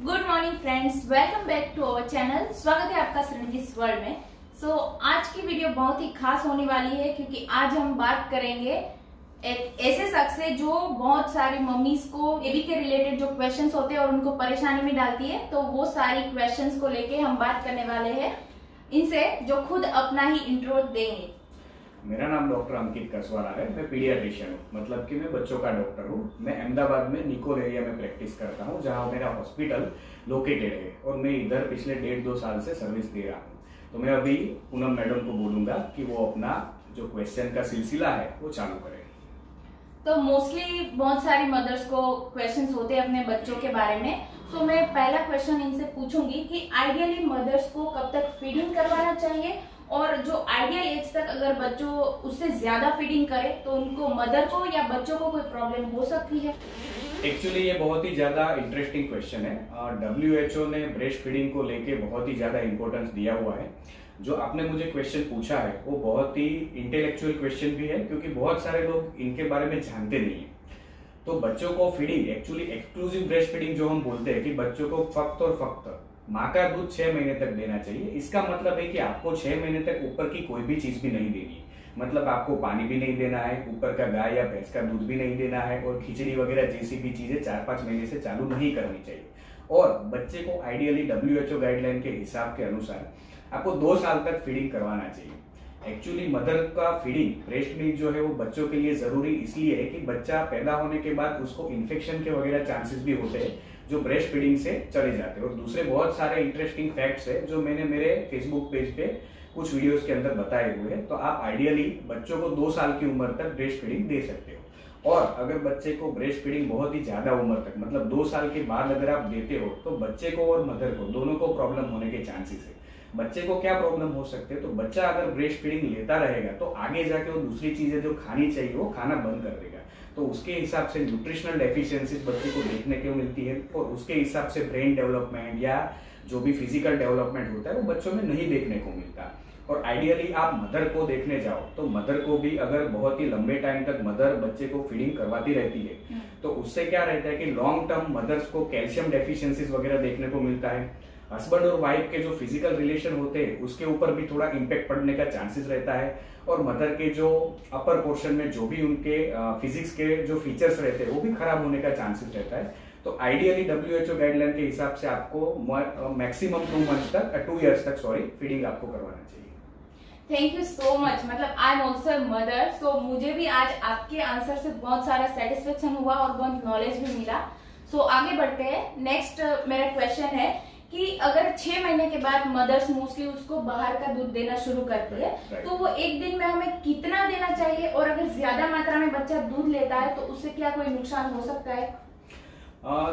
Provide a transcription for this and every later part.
Good morning friends, welcome back to our channel. स्वागत है आपका सृंजीस वर्ल्ड में। आज की वीडियो बहुत ही खास होने वाली है क्योंकि आज हम बात करेंगे एक ऐसे शख्स से जो बहुत सारी मम्मीज को बेबी के रिलेटेड जो क्वेश्चंस होते हैं और उनको परेशानी में डालती है, तो वो सारी क्वेश्चंस को लेके हम बात करने वाले हैं इनसे, जो खुद अपना ही इंट्रो देंगे। मेरा नाम डॉक्टर अंकित कसवारा है। मैं पीडियाट्रिशियन हूँ, मतलब कि मैं बच्चों का डॉक्टर हूँ। मैं अहमदाबाद में निकोल एरिया में प्रैक्टिस करता हूँ, जहाँ मेरा हॉस्पिटल लोकेटेड है और मैं इधर पिछले 1.5-2 साल से सर्विस दे रहा हूँ। तो मैं अभी पूनम मैडम को बोलूंगा कि वो अपना जो क्वेश्चन का सिलसिला है वो चालू करें। तो मोस्टली बहुत सारी मदर्स को क्वेश्चंस होते हैं अपने बच्चों के बारे में। तो मैं पहला क्वेश्चन इनसे पूछूंगी कि आइडियली मदर्स को कब तक फीडिंग करवाना चाहिए, और जो आइडियल एज तक अगर बच्चों उससे ज्यादा फीडिंग करे तो उनको मदर को या बच्चों को कोई प्रॉब्लम हो सकती है। एक्चुअली ये बहुत ही ज्यादा इंटरेस्टिंग क्वेश्चन है। WHO ने ब्रेस्ट फीडिंग को लेके बहुत ही ज्यादा इंपॉर्टेंस दिया हुआ है। जो आपने मुझे क्वेश्चन पूछा है वो बहुत ही इंटेलेक्चुअल क्वेश्चन भी है, क्योंकि बहुत सारे लोग इनके बारे में जानते नहीं है। तो बच्चों को feeding, actually exclusive breast feeding जो हम बोलते हैं कि बच्चों को फक्त और फक्त माँ का दूध 6 महीने तक देना चाहिए। इसका मतलब है कि आपको 6 महीने तक ऊपर की कोई भी चीज भी नहीं देनी है। मतलब आपको पानी भी नहीं देना है, ऊपर का गाय या भैंस का दूध भी नहीं देना है, और खिचड़ी वगैरह जैसी भी चीजें 4-5 महीने से चालू नहीं करनी चाहिए। और बच्चे को आइडियली WHO गाइडलाइन के हिसाब के अनुसार आपको 2 साल तक फीडिंग करवाना चाहिए। एक्चुअली मदर का फीडिंग, ब्रेस्ट मिल्क जो है वो बच्चों के लिए जरूरी इसलिए है कि बच्चा पैदा होने के बाद उसको इन्फेक्शन के वगैरह चांसेस भी होते हैं जो ब्रेस्ट फीडिंग से चले जाते हैं। और दूसरे बहुत सारे इंटरेस्टिंग फैक्ट्स है जो मैंने मेरे फेसबुक पेज पे कुछ वीडियोस के अंदर बताए हुए हैं। तो आप आइडियली बच्चों को 2 साल की उम्र तक ब्रेस्ट फीडिंग दे सकते हो। और अगर बच्चे को ब्रेस्ट फीडिंग बहुत ही ज्यादा उम्र तक, मतलब 2 साल के बाद अगर आप देते हो, तो बच्चे को और मदर को दोनों को प्रॉब्लम होने के चांसेस है। बच्चे को क्या प्रॉब्लम हो सकते हैं, तो बच्चा अगर ब्रेस्ट फीडिंग लेता रहेगा तो आगे जाके वो दूसरी चीजें जो खानी चाहिए वो खाना बंद कर देगा। तो उसके हिसाब से न्यूट्रिशनल डेफिशिएंसीज बच्चे को देखने को मिलती है, और उसके हिसाब से ब्रेन डेवलपमेंट या जो भी फिजिकल डेवलपमेंट होता है वो बच्चों में नहीं देखने को मिलता। और आइडियली आप मदर को देखने जाओ तो मदर को भी अगर बहुत ही लंबे टाइम तक मदर बच्चे को फीडिंग करवाती रहती है तो उससे क्या रहता है कि लॉन्ग टर्म मदर्स को कैल्शियम डेफिशिएंसीज वगैरह देखने को मिलता है। हस्बैंड और वाइफ के जो फिजिकल रिलेशन होते हैं उसके ऊपर भी थोड़ा इम्पैक्ट पड़ने का चांसेस रहता है। और मदर के जो अपर पोर्शन में जो भी उनके फिजिक्स के जो फीचर्स रहते हैं वो भी खराब होने का चांसेस रहता है। तो आइडियली WHO गाइडलाइन के हिसाब से आपको मैक्सिमम 2 इयर्स तक फीडिंग आपको करवाना चाहिए। Thank you so much. मतलब आई एम ऑल्सो मदर, सो मुझे भी आज आपके आंसर से बहुत सारा सेटिस्फेक्शन हुआ और बहुत नॉलेज भी मिला। आगे बढ़ते हैं। नेक्स्ट मेरा क्वेश्चन है कि अगर 6 महीने के बाद मदर्स मोस्टली उसको बाहर का दूध देना शुरू करती है, तो वो एक दिन में हमें कितना देना चाहिए, और अगर ज्यादा मात्रा में बच्चा दूध लेता है तो उससे क्या कोई नुकसान हो सकता है?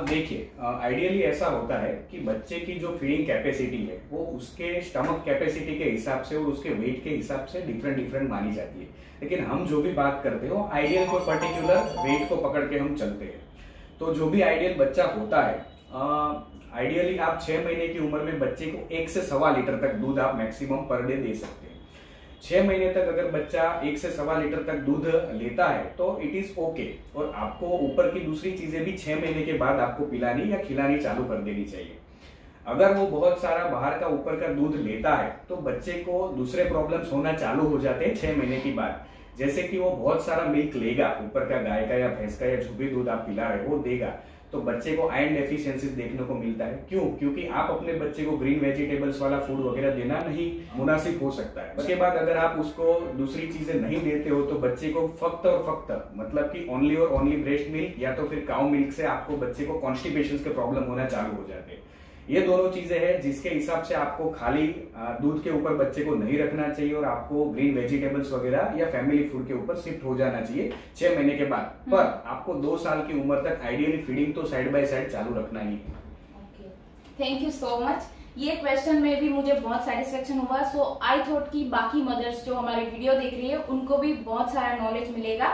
देखिए, आइडियली ऐसा होता है कि बच्चे की जो फीडिंग कैपेसिटी है वो उसके स्टमक कैपेसिटी के हिसाब से और उसके वेट के हिसाब से डिफरेंट मानी जाती है। लेकिन हम जो भी बात करते हो आइडियल को पर्टिकुलर वेट को पकड़ के हम चलते हैं। तो जो भी आइडियल बच्चा होता है, आइडियली आप 6 महीने की उम्र में बच्चे को 1 से 1.25 लीटर तक दूध आप मैक्सिमम पर डे दे सकते हैं। 6 महीने तक अगर बच्चा 1 से 1.25 लीटर तक दूध लेता है तो इट इज ओके। और आपको ऊपर की दूसरी चीजें भी 6 महीने के बाद आपको पिलानी या खिलानी चालू कर देनी चाहिए। अगर वो बहुत सारा बाहर का ऊपर का दूध लेता है तो बच्चे को दूसरे प्रॉब्लम्स होना चालू हो जाते हैं 6 महीने के बाद। जैसे कि वो बहुत सारा मिल्क लेगा, ऊपर का गाय का या भैंस का या जो भी दूध आप पिला रहे हो वो देगा, तो बच्चे को आयरन डेफिशिएंसीज देखने को मिलता है। क्यों? क्योंकि आप अपने बच्चे को ग्रीन वेजिटेबल्स वाला फूड वगैरह देना नहीं मुनासिब हो सकता है। उसके बाद अगर आप उसको दूसरी चीजें नहीं देते हो तो बच्चे को फक्त और फक्त, मतलब कि ओनली और ओनली ब्रेस्ट मिल्क या तो फिर काउ मिल्क से आपको बच्चे को कॉन्स्टिपेशन के प्रॉब्लम होना चालू हो जाते हैं। ये दोनों चीजें हैं जिसके हिसाब से आपको खाली दूध के ऊपर बच्चे को नहीं रखना चाहिए और आपको ग्रीन वेजिटेबल्स वगैरह या फैमिली फूड के ऊपर शिफ्ट हो जाना चाहिए 6 महीने के बाद। पर आपको 2 साल की उम्र तक आइडियली फीडिंग तो साइड बाय साइड चालू रखना ही है। Thank you so much. ये क्वेश्चन में भी मुझे बहुत सेटिस्फेक्शन हुआ। आई थॉट कि बाकी मदर्स जो हमारी वीडियो देख रही है उनको भी बहुत सारा नॉलेज मिलेगा।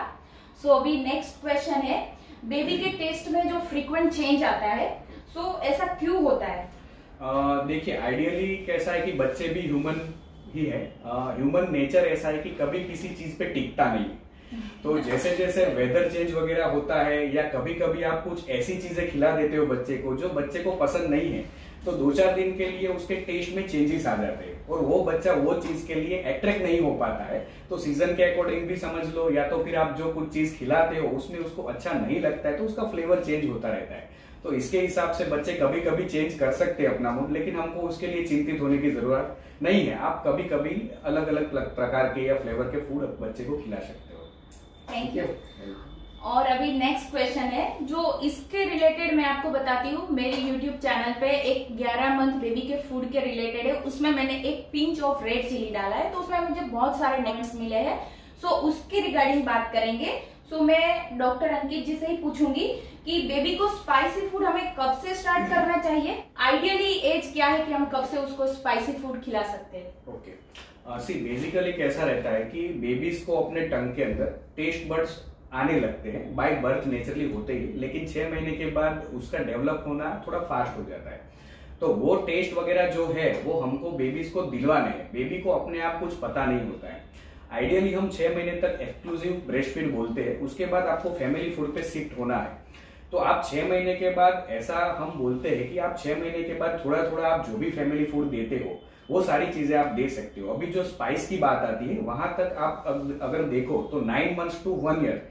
अभी नेक्स्ट क्वेश्चन है, बेबी के टेस्ट में जो फ्रीक्वेंट चेंज आता है, ऐसा क्यों होता है? देखिए, आइडियली कैसा है कि बच्चे भी ह्यूमन ही है। ह्यूमन नेचर ऐसा है कि कभी किसी चीज पे टिकता नहीं। तो जैसे जैसे वेदर चेंज वगैरह होता है या कभी कभी आप कुछ ऐसी चीजें खिला देते हो बच्चे को जो बच्चे को पसंद नहीं है, तो 2-4 दिन के लिए उसके टेस्ट में चेंजेस आ जाते हैं और वो बच्चा वो चीज के लिए अट्रैक्ट नहीं हो पाता है। तो सीजन के अकॉर्डिंग भी समझ लो, या तो फिर आप जो कुछ चीज खिलाते हो उसमें उसको अच्छा नहीं लगता है तो उसका फ्लेवर चेंज होता रहता है। तो इसके हिसाब से बच्चे कभी कभी चेंज कर सकते हैं अपना मूड, लेकिन हमको उसके लिए चिंतित होने की जरूरत नहीं है। आप कभी कभी अलग अलग प्रकार के या फ्लेवर के फूड बच्चे को खिला सकते हो। Thank you. और अभी नेक्स्ट क्वेश्चन है जो इसके रिलेटेड मैं आपको बताती हूँ। मेरे यूट्यूब चैनल पे एक 11 मंथ बेबी के फूड के रिलेटेड है, उसमें मैंने एक पिंच ऑफ रेड चिली डाला है, तो उसमें मुझे बहुत सारे नेम्स मिले हैं। सो उसके रिगार्डिंग बात करेंगे। सो मैं डॉक्टर अंकित जी से ही पूछूंगी कि बेबी को स्पाइसी फूड हमें कब से स्टार्ट करना चाहिए, आइडियली एज क्या है कि हम कब से उसको स्पाइसी फूड खिला सकते हैं। ओके, सी बेसिकली कैसा रहता है कि बेबीज को अपने टंग के अंदर टेस्ट बड्स आने लगते हैं, बाय बर्थ नेचुरली होते ही, लेकिन 6 महीने के बाद उसका डेवलप होना थोड़ा फास्ट हो जाता है। तो वो टेस्ट वगैरह जो है वो हमको बेबीज को दिलवाने हैं। बेबी को अपने आप कुछ पता नहीं होता है। आइडियली हम 6 महीने तक एक्सक्लूसिव ब्रेस्ट फीड बोलते हैं, उसके बाद आपको फैमिली फूड पे शिफ्ट होना है। तो आप 6 महीने के बाद, ऐसा हम बोलते हैं कि आप 6 महीने के बाद थोड़ा थोड़ा आप जो भी फैमिली फूड देते हो वो सारी चीजें आप दे सकते हो। अभी जो स्पाइस की बात आती है वहां तक आप अगर देखो तो 9 months to 1 year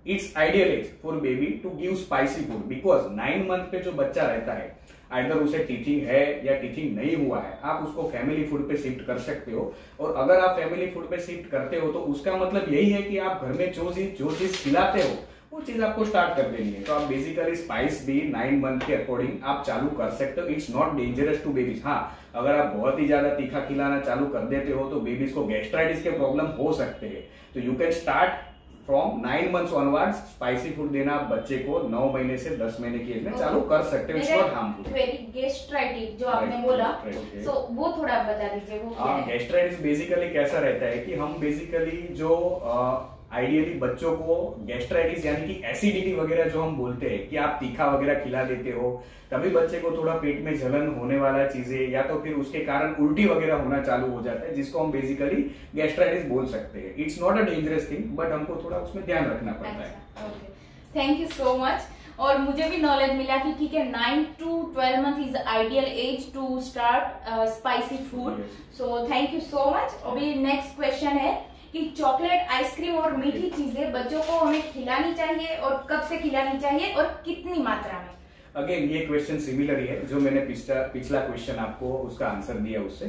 it's ideal age for baby to give spicy food, because 9 month पे जो बच्चा रहता है, आइदर उसे टीथिंग है या टीथिंग नहीं हुआ है, आप उसको फैमिली फूड पे शिफ्ट कर सकते हो। और अगर आप फैमिली फूड पे शिफ्ट करते हो तो उसका मतलब यही है कि आप घर में जो चीज खिलाते हो वो चीज आपको स्टार्ट कर देनी है। तो आप बेसिकली स्पाइस भी 9 मंथ के अकॉर्डिंग आप चालू कर सकते हो। It's not dangerous to babies. हाँ, अगर आप बहुत ही ज्यादा तीखा खिलाना चालू कर देते हो तो बेबीज को गैस्ट्राइटिस के प्रॉब्लम हो सकते हैं। तो you can start from 9 months onwards spicy food देना बच्चे को 9 महीने से 10 महीने की एज में चालू कर सकते हो। It's not harmful. गैस्ट्राइटिस जो आपने बोला, सो वो थोड़ा बता दीजिए वो क्या है? गैस्ट्राइटिस बेसिकली कैसा रहता है कि हम बेसिकली जो आइडियली बच्चों को गैस्ट्राइटिस यानी कि एसिडिटी वगैरह जो हम बोलते हैं कि आप तीखा वगैरह खिला देते हो तभी बच्चे को थोड़ा पेट में जलन होने वाला चीजें या तो फिर उसके कारण उल्टी वगैरह होना चालू हो जाता है, जिसको हम बेसिकली गैस्ट्राइटिस बोल सकते हैं। It's not a dangerous thing, but हमको थोड़ा उसमें ध्यान रखना पड़ता है। Thank you so much. और मुझे भी नॉलेज मिला कि ठीक है 9 to 12 month is ideal age to start spicy food. So thank you so much. अभी नेक्स्ट क्वेश्चन है कि चॉकलेट, आइसक्रीम और मीठी चीजें बच्चों को हमें खिलानी चाहिए और कब से खिलानी चाहिए और कितनी मात्रा में? अगेन ये क्वेश्चन सिमिलर ही है जो मैंने पिछला क्वेश्चन आपको उसका आंसर दिया उससे।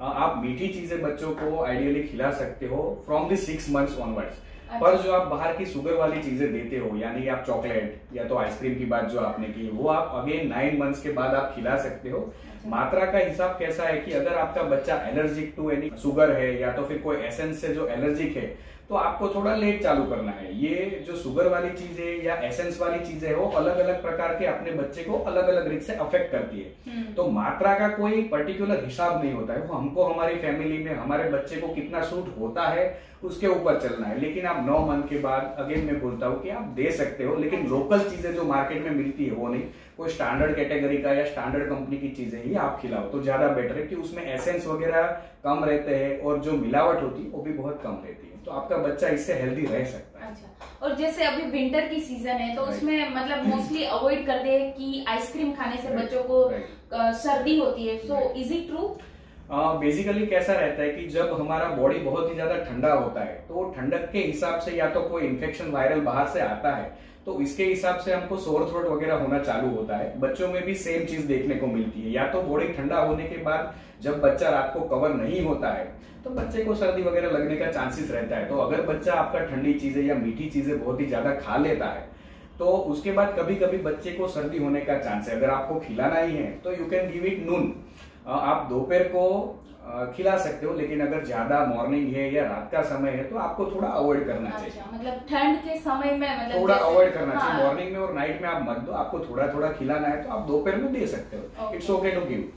आप मीठी चीजें बच्चों को आइडियली खिला सकते हो फ्रॉम द 6 मंथ्स ऑनवर्ड्स। पर जो आप बाहर की शुगर वाली चीजें देते हो यानी आप चॉकलेट या तो आइसक्रीम की बात जो आपने की वो आप अगेन 9 मंथ्स के बाद आप खिला सकते हो। मात्रा का हिसाब कैसा है कि अगर आपका बच्चा एलर्जिक टू एनी शुगर है या तो फिर कोई एसेंस से जो एलर्जिक है तो आपको थोड़ा लेट चालू करना है। ये जो शुगर वाली चीजें या एसेंस वाली चीजें है वो अलग अलग प्रकार के अपने बच्चे को अलग अलग रीत से अफेक्ट करती है। तो मात्रा का कोई पर्टिकुलर हिसाब नहीं होता है, वो हमको हमारी फैमिली में हमारे बच्चे को कितना सूट होता है उसके ऊपर चलना है। लेकिन आप 9 मंथ के बाद अगेन मैं बोलता हूँ कि आप दे सकते हो, लेकिन लोकल चीजें जो मार्केट में मिलती है वो नहीं, कोई स्टैंडर्ड कैटेगरी का या स्टैंडर्ड कंपनी की चीजें ही आप खिलाओ तो ज्यादा बेटर है कि उसमें एसेंस वगैरह कम रहते हैं और जो मिलावट होती है वो भी बहुत कम रहती है। तो आपका बच्चा इससे हेल्दी रह सकता है। अच्छा, और जैसे अभी विंटर की सीजन है तो उसमें मतलब मोस्टली अवॉइड कर दे कि आइसक्रीम खाने से बच्चों को सर्दी होती है। So is it true? Basically कैसा रहता है कि जब हमारा बॉडी बहुत ही ज्यादा ठंडा होता है तो ठंडक के हिसाब से या तो कोई इन्फेक्शन वायरल बाहर से आता है तो इसके हिसाब से हमको सोर थ्रोट वगैरह होना चालू होता है। बच्चों में भी सेम चीज देखने को मिलती है, या तो बॉडी ठंडा होने के बाद जब बच्चा रात को कवर नहीं होता है तो बच्चे को सर्दी वगैरह लगने का चांसेस रहता है। तो अगर बच्चा आपका ठंडी चीजें या मीठी चीजें बहुत ही ज्यादा खा लेता है तो उसके बाद कभी कभी बच्चे को सर्दी होने का चांस है। अगर आपको खिलाना ही है तो यू कैन गिव इट नून, आप दोपहर को खिला सकते हो, लेकिन अगर ज्यादा मॉर्निंग है या रात का समय है तो आपको थोड़ा अवॉइड करना चाहिए। मतलब ठंड के समय में मतलब थोड़ा अवॉइड करना चाहिए। मॉर्निंग में और नाइट में आप मत दो, आपको थोड़ा थोड़ा खिलाना है तो आप दोपहर में दे सकते हो। It's okay to give.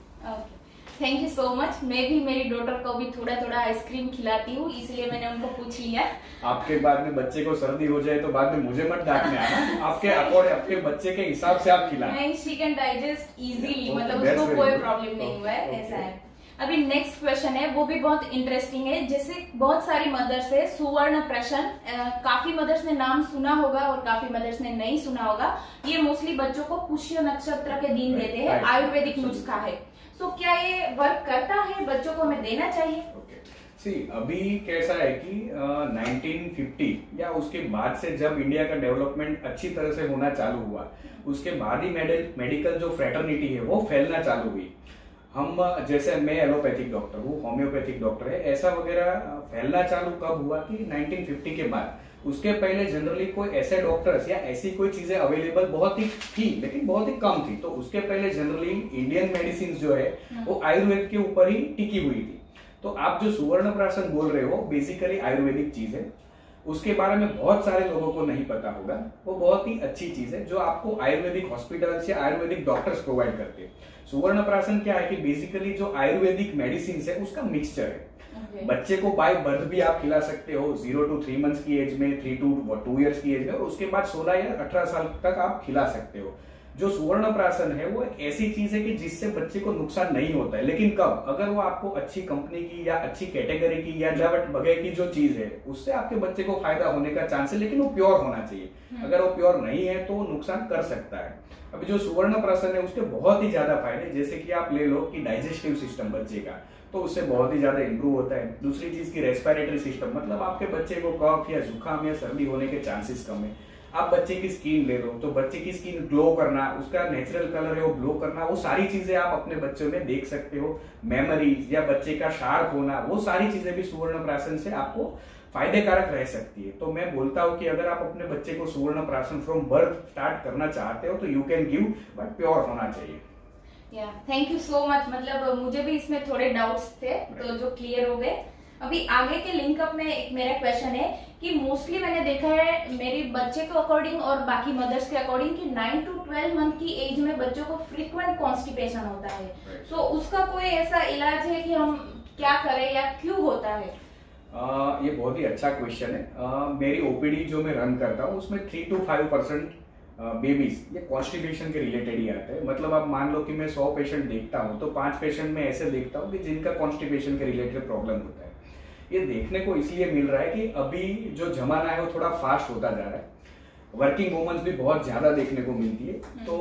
Thank you so much. मैं भी मेरी डॉटर को भी थोड़ा थोड़ा आइसक्रीम खिलाती हूँ, इसलिए मैंने उनको पूछ लिया। आपके बाद में बच्चे को सर्दी हो जाए तो बाद में मुझे मत डांटने आना। आपके अकॉर्डिंग आपके बच्चे के हिसाब से आप खिलाएं। नहीं, शी कैन डाइजेस्ट इजीली, मतलब उसको कोई प्रॉब्लम नहीं हुआ है, ऐसा है। अभी नेक्स्ट क्वेश्चन है, वो भी बहुत इंटरेस्टिंग है। जैसे बहुत सारी मदर्स है, सुवर्ण प्राशन, काफी मदर्स ने नाम सुना होगा और काफी मदर्स ने नहीं सुना होगा। ये मोस्टली बच्चों को पुष्य नक्षत्र के दिन देते हैं, आयुर्वेदिक नुस्खा है। सो क्या ये वर्क करता है, बच्चों को हमें देना चाहिए? सी अभी कैसा है कि 1950 या उसके बाद से जब इंडिया का डेवलपमेंट अच्छी तरह से होना चालू हुआ, उसके बाद ही मेडिकल जो फ्रेटर्निटी है वो फैलना चालू हुई। हम जैसे मैं एलोपैथिक डॉक्टर हूँ, होम्योपैथिक डॉक्टर है, ऐसा वगैरह फैलना चालू कब हुआ कि 1950 के बाद। उसके पहले जनरली कोई ऐसे डॉक्टर्स या ऐसी कोई चीजें अवेलेबल बहुत ही थी, लेकिन बहुत ही कम थी। तो उसके पहले जनरली इंडियन मेडिसिन जो है वो आयुर्वेद के ऊपर ही टिकी हुई थी। तो आप जो सुवर्ण प्राशन बोल रहे हो बेसिकली आयुर्वेदिक चीज है, उसके बारे में बहुत सारे लोगों को नहीं पता होगा। वो बहुत ही अच्छी चीज है जो आपको आयुर्वेदिक हॉस्पिटल्स या आयुर्वेदिक डॉक्टर्स प्रोवाइड करते हैं। सुवर्ण प्राशन क्या है कि बेसिकली जो आयुर्वेदिक मेडिसिन है उसका मिक्सचर है। बच्चे को बाय बर्थ भी आप खिला सकते हो, 0 to 3 मंथ्स की एज में, 3 to 2 इयर्स की एज में, और उसके बाद 16 या 18 साल तक आप खिला सकते हो। जो सुवर्ण प्राशन है वो एक ऐसी चीज है कि जिससे बच्चे को नुकसान नहीं होता है, लेकिन कब, अगर वो आपको अच्छी कंपनी की या अच्छी कैटेगरी की या वगैरह की जो चीज है उससे आपके बच्चे को फायदा होने का चांस है, लेकिन वो प्योर होना चाहिए। अगर वो प्योर नहीं है तो वो नुकसान कर सकता है। अभी जो सुवर्ण प्राशन है उसके बहुत ही ज्यादा फायदे, जैसे कि आप ले लो कि डाइजेस्टिव सिस्टम बच्चे का, तो उससे बहुत ही ज्यादा इंप्रूव होता है। दूसरी चीज की रेस्पिरेटरी सिस्टम, मतलब आपके बच्चे को कफ या जुकाम या सर्दी होने के चांसेस कम है। आप बच्चे की स्किन ले लो, तो बच्चे की स्किन ग्लो करना, उसका नेचुरल कलर है वो ग्लो करना, वो सारी चीजें आप अपने बच्चों में देख सकते हो। मेमोरीज या बच्चे का शार्प होना, वो सारी चीजें भी सुवर्ण प्राशन से आपको फायदे कारक रह सकती है। तो मैं बोलता हूँ कि अगर आप अपने बच्चे को सुवर्ण प्राशन फ्रॉम बर्थ स्टार्ट करना चाहते हो तो you can give, but pure होना चाहिए। Thank you so much. मतलब मुझे भी इसमें थोड़े डाउट्स थे तो जो क्लियर हो गए। अभी आगे के लिंकअप में एक मेरा क्वेश्चन है कि मोस्टली मैंने देखा है मेरे बच्चे के अकॉर्डिंग और बाकी मदर्स के अकॉर्डिंग कि 9 to 12 मंथ की एज में बच्चों को फ्रीक्वेंट कॉन्स्टिपेशन होता है। सो उसका कोई ऐसा इलाज है कि हम क्या करें या क्यों होता है? ये बहुत ही अच्छा क्वेश्चन है। मेरी ओपीडी जो मैं रन करता हूँ उसमें 3 to 5% बेबीज ये कॉन्स्टिपेशन के रिलेटेड ही आते हैं। मतलब आप मान लो कि मैं 100 पेशेंट देखता हूँ तो 5 पेशेंट में ऐसे देखता हूँ कि जिनका कॉन्स्टिपेशन के रिलेटेड प्रॉब्लम होता है। ये देखने को इसलिए मिल रहा है कि अभी जो जमाना है वो थोड़ा फास्ट होता जा रहा है। वर्किंग वुमेन्स भी बहुत ज्यादा देखने को मिलती है। तो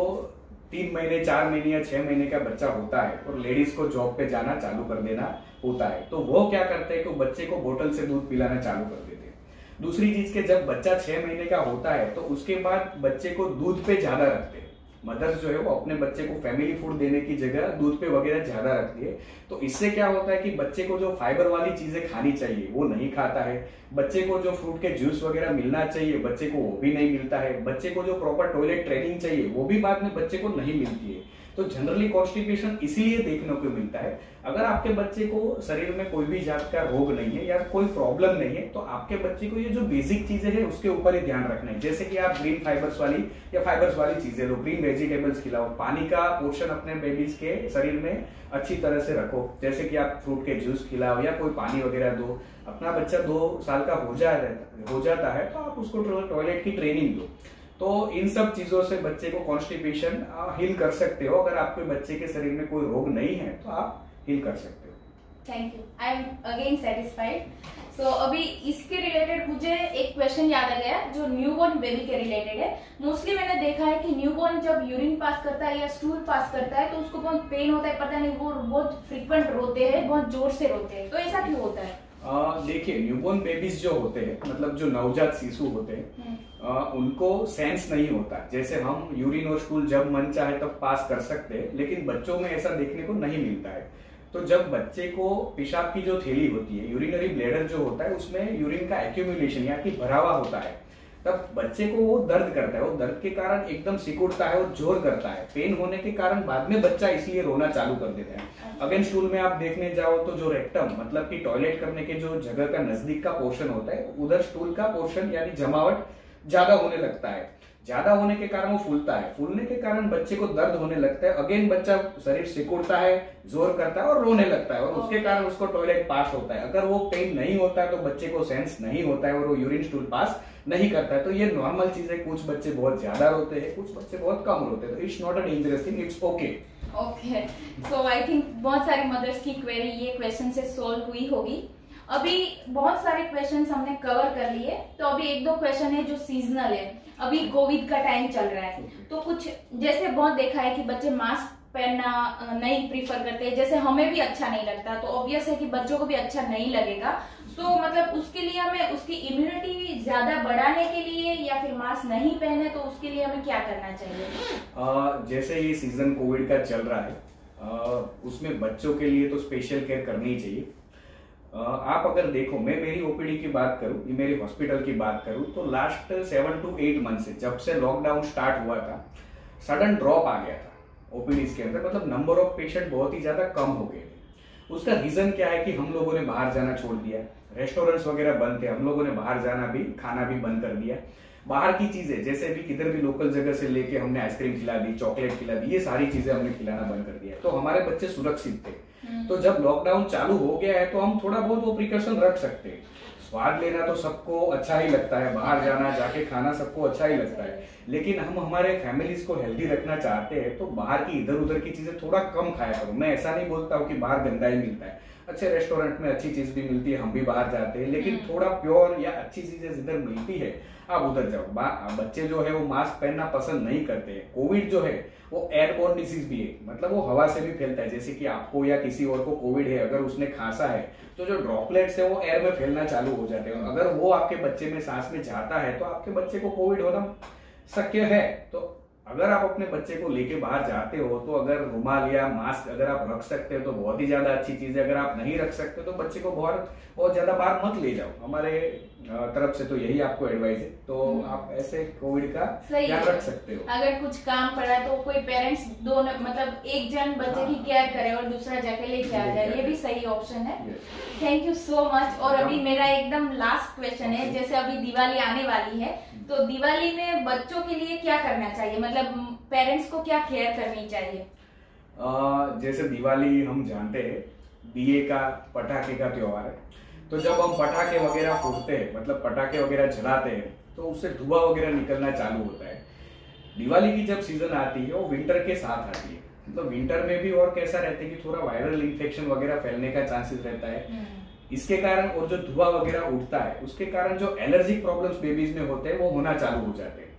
3 महीने 4 महीने या 6 महीने का बच्चा होता है और लेडीज को जॉब पे जाना चालू कर देना होता है, तो वो क्या करते हैं कि बच्चे को बोतल से दूध पिलाना चालू कर देते हैं। दूसरी चीज के जब बच्चा 6 महीने का होता है तो उसके बाद बच्चे को दूध पे ज्यादा रखते हैं। मदर्स जो है वो अपने बच्चे को फैमिली फूड देने की जगह दूध पे वगैरह ज्यादा रखती है। तो इससे क्या होता है कि बच्चे को जो फाइबर वाली चीजें खानी चाहिए वो नहीं खाता है। बच्चे को जो फ्रूट के जूस वगैरह मिलना चाहिए बच्चे को वो भी नहीं मिलता है। बच्चे को जो प्रॉपर टॉयलेट ट्रेनिंग चाहिए वो भी बाद में बच्चे को नहीं मिलती है। तो जनरली कॉन्स्टिपेशन इसीलिए देखने को मिलता है। अगर आपके बच्चे को शरीर में कोई भी जात का रोग नहीं है या कोई प्रॉब्लम नहीं है तो आपके बच्चे को ये जो बेसिक चीजें हैं उसके ऊपर ही ध्यान रखना है। जैसे कि आप ग्रीन फाइबर्स वाली या फाइबर्स वाली चीजें लो, ग्रीन वेजिटेबल्स खिलाओ, पानी का पोर्शन अपने बेबीज के शरीर में अच्छी तरह से रखो। जैसे कि आप फ्रूट के जूस खिलाओ या कोई पानी वगैरह दो। अपना बच्चा 2 साल का हो जाता है तो आप उसको टॉयलेट की ट्रेनिंग दो। तो इन सब चीजों से बच्चे को कॉन्स्टिपेशन हील कर सकते हो। अगर आपके बच्चे के शरीर में कोई रोग नहीं है तो आप हील कर सकते हो। Thank you, I am again satisfied. So अभी इसके रिलेटेड मुझे एक क्वेश्चन याद आ गया जो न्यूबॉर्न बेबी के रिलेटेड है। मोस्टली मैंने देखा है कि न्यूबॉर्न जब यूरिन पास करता है या स्टूल पास करता है तो उसको बहुत पेन होता है, पता नहीं वो बहुत फ्रीक्वेंट रोते हैं, बहुत जोर से रोते हैं, तो ऐसा क्यों होता है? देखिए न्यूबॉर्न बेबीज जो होते हैं, मतलब जो नवजात शिशु होते हैं, उनको सेंस नहीं होता। जैसे हम यूरिन और स्टूल जब मन चाहे तब पास कर सकते हैं, लेकिन बच्चों में ऐसा देखने को नहीं मिलता है। तो जब बच्चे को पेशाब की जो थैली होती है, यूरिनरी ब्लैडर जो होता है, उसमें यूरिन का एक्यूमुलेशन यानी कि भरावा होता है, तब बच्चे को वो दर्द करता है। वो दर्द के कारण एकदम सिकुड़ता है और जोर करता है। पेन होने के कारण बाद में बच्चा इसलिए रोना चालू कर देता है। अगेन स्टूल में आप देखने जाओ तो जो रेक्टम मतलब कि टॉयलेट करने के जो जगह का नजदीक का पोर्शन होता है, उधर स्टूल का पोर्शन यानी जमावट ज्यादा होने लगता है। ज्यादा होने के कारण वो फूलता है, फूलने के कारण बच्चे को दर्द होने लगता है, अगेन बच्चा शरीर सिकुड़ता है, जोर करता है और रोने लगता है, और उसके कारण उसको टॉयलेट पास होता है। अगर वो पेन नहीं होता है तो बच्चे को सेंस नहीं होता है और वो यूरिन स्टूल पास नहीं करता है। तो ये नॉर्मल चीज है, कुछ बच्चे बहुत ज्यादा रोते हैं, कुछ बच्चे बहुत कम रोते हैं, तो it's not a dangerous thing, it's okay. Okay, so I think बहुत सारी मदर्स की क्वेरी ये क्वेश्चन से सॉल्व हुई होगी। अभी बहुत सारे क्वेश्चंस हमने कवर कर लिए, तो अभी एक दो क्वेश्चन है जो सीजनल है। अभी कोविड का टाइम चल रहा है, तो कुछ जैसे बहुत देखा है कि बच्चे मास्क पहनना नहीं प्रीफर करते, जैसे हमें भी अच्छा नहीं लगता, तो ऑब्वियस है कि बच्चों को भी अच्छा नहीं लगेगा। तो मतलब उसके लिए हमें उसकी इम्यूनिटी ज्यादा बढ़ाने के लिए या फिर मास्क नहीं पहने तो उसके लिए हमें क्या करना चाहिए? जैसे ये सीजन कोविड का चल रहा है, उसमें बच्चों के लिए तो स्पेशल केयर करनी ही चाहिए। आप अगर देखो, मैं मेरी ओपीडी की बात करूं, ये मेरी हॉस्पिटल की बात करूं, तो लास्ट 7 to 8 मंथ से, जब से लॉकडाउन स्टार्ट हुआ था, सडन ड्रॉप आ गया था ओपीडीज के अंदर, मतलब नंबर ऑफ पेशेंट बहुत ही ज्यादा कम हो गए थे। उसका रीजन क्या है कि हम लोगों ने बाहर जाना छोड़ दिया, रेस्टोरेंट्स वगैरह बंद थे, हम लोगों ने बाहर जाना भी, खाना भी बंद कर दिया। बाहर की चीजें जैसे भी किधर भी लोकल जगह से लेके हमने आइसक्रीम खिला दी, चॉकलेट खिला दी, ये सारी चीजें हमने खिलाना बंद कर दिया, तो हमारे बच्चे सुरक्षित थे। तो जब लॉकडाउन चालू हो गया है तो हम थोड़ा बहुत वो प्रिकॉशन रख सकते हैं। स्वाद लेना तो सबको अच्छा ही लगता है, बाहर जाना, जाके खाना सबको अच्छा ही लगता है, लेकिन हम हमारे फैमिलीज को हेल्दी रखना चाहते हैं तो बाहर की इधर उधर की चीजें थोड़ा कम खाया करो। मैं ऐसा नहीं बोलता हूँ कि बाहर गंदा ही मिलता है, अच्छे रेस्टोरेंट में अच्छी चीज भी मिलती है, हम भी बाहर जाते हैं, लेकिन थोड़ा प्योर या अच्छी चीजें जिधर मिलती है आप उधर जाओ। बच्चे जो है वो मास्क पहनना पसंद नहीं करते हैं। कोविड जो है वो एयरबोर्न डिसीज भी है, मतलब वो हवा से भी फैलता है। जैसे कि आपको या किसी और को कोविड है, अगर उसने खांसा है तो जो ड्रॉपलेट्स है वो एयर में फैलना चालू हो जाते हैं। अगर वो आपके बच्चे में सांस में जाता है तो आपके बच्चे को कोविड होना शक्य है। तो अगर आप अपने बच्चे को लेके बाहर जाते हो तो अगर रुमाल या मास्क अगर आप रख सकते हो तो बहुत ही ज्यादा अच्छी चीज है। अगर आप नहीं रख सकते तो बच्चे को बहुत ज्यादा बाहर मत ले जाओ। हमारे तरफ से तो यही आपको एडवाइस है, तो आप ऐसे कोविड का ध्यान रख सकते हो। अगर कुछ काम पड़ा तो कोई पेरेंट्स दोनों, मतलब एक जन बच्चे की केयर करे और दूसरा जाके लेके आ जाए, ये भी सही ऑप्शन है। Thank you so much. और अभी मेरा एकदम लास्ट क्वेश्चन है, जैसे अभी दिवाली आने वाली है, तो दिवाली में बच्चों के लिए क्या करना चाहिए, मतलब पेरेंट्स को क्या केयर करनी चाहिए? जैसे दिवाली हम जानते हैं दिए का, पटाखे का त्योहार है, तो जब हम पटाखे वगैरह फोड़ते हैं, मतलब पटाखे वगैरह जलाते हैं, तो उससे धुआं वगैरह निकलना चालू होता है। दिवाली की जब सीजन आती है वो विंटर के साथ आती है, मतलब विंटर में भी और कैसा रहता है कि थोड़ा वायरल इन्फेक्शन वगैरह फैलने का चांसेस रहता है। इसके कारण और जो धुआं वगैरह उठता है उसके कारण जो एलर्जिक प्रॉब्लम्स बेबीज में होते हैं वो होना चालू हो जाते हैं।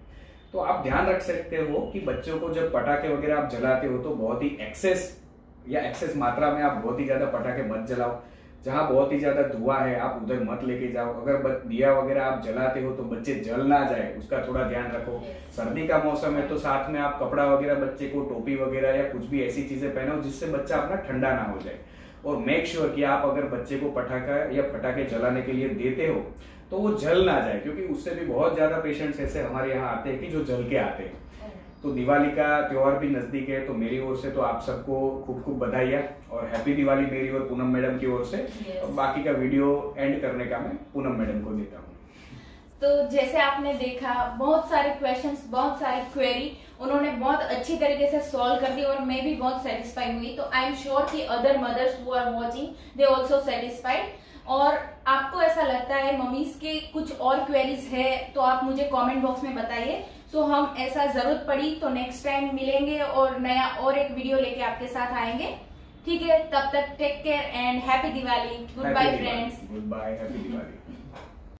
तो आप ध्यान रख सकते हो कि बच्चों को जब पटाखे वगैरह आप जलाते हो तो बहुत ही एक्सेस मात्रा में आप बहुत ही ज्यादा पटाखे मत जलाओ। जहां बहुत ही ज्यादा धुआं है आप उधर मत लेके जाओ। अगर दिया वगैरह आप जलाते हो तो बच्चे जल ना जाए, उसका थोड़ा ध्यान रखो। सर्दी का मौसम है तो साथ में आप कपड़ा वगैरह बच्चे को, टोपी वगैरह या कुछ भी ऐसी चीजें पहनाओ जिससे बच्चा अपना ठंडा ना हो जाए। और मेक श्योर कि आप अगर बच्चे को पटाखा या पटाखे जलाने के लिए देते हो तो वो जल ना जाए, क्योंकि उससे भी बहुत ज्यादा पेशेंट्स ऐसे हमारे यहाँ आते हैं कि जो जल के आते हैं। तो दिवाली का त्योहार भी नजदीक है, तो मेरी ओर से तो आप सबको खूब खूब बधाइयाँ और हैप्पी दिवाली मेरी और पूनम मैडम की ओर से। बाकी का वीडियो एंड करने का मैं पूनम मैडम को देता हूँ। तो जैसे आपने देखा बहुत सारे क्वेश्चंस, बहुत सारी क्वेरी उन्होंने बहुत अच्छी तरीके से सॉल्व कर दी और मैं भी बहुत सेटिस्फाई हुई। तो आई एम श्योर कि other mothers who are watching they also satisfied. और आपको ऐसा लगता है मम्मीज के कुछ और क्वेरीज है तो आप मुझे कमेंट बॉक्स में बताइए। सो हम ऐसा जरूरत पड़ी तो नेक्स्ट टाइम मिलेंगे और नया और एक वीडियो लेके आपके साथ आएंगे। ठीक है, तब तक take care and happy Diwali. Good bye friends. Good bye, happy Diwali.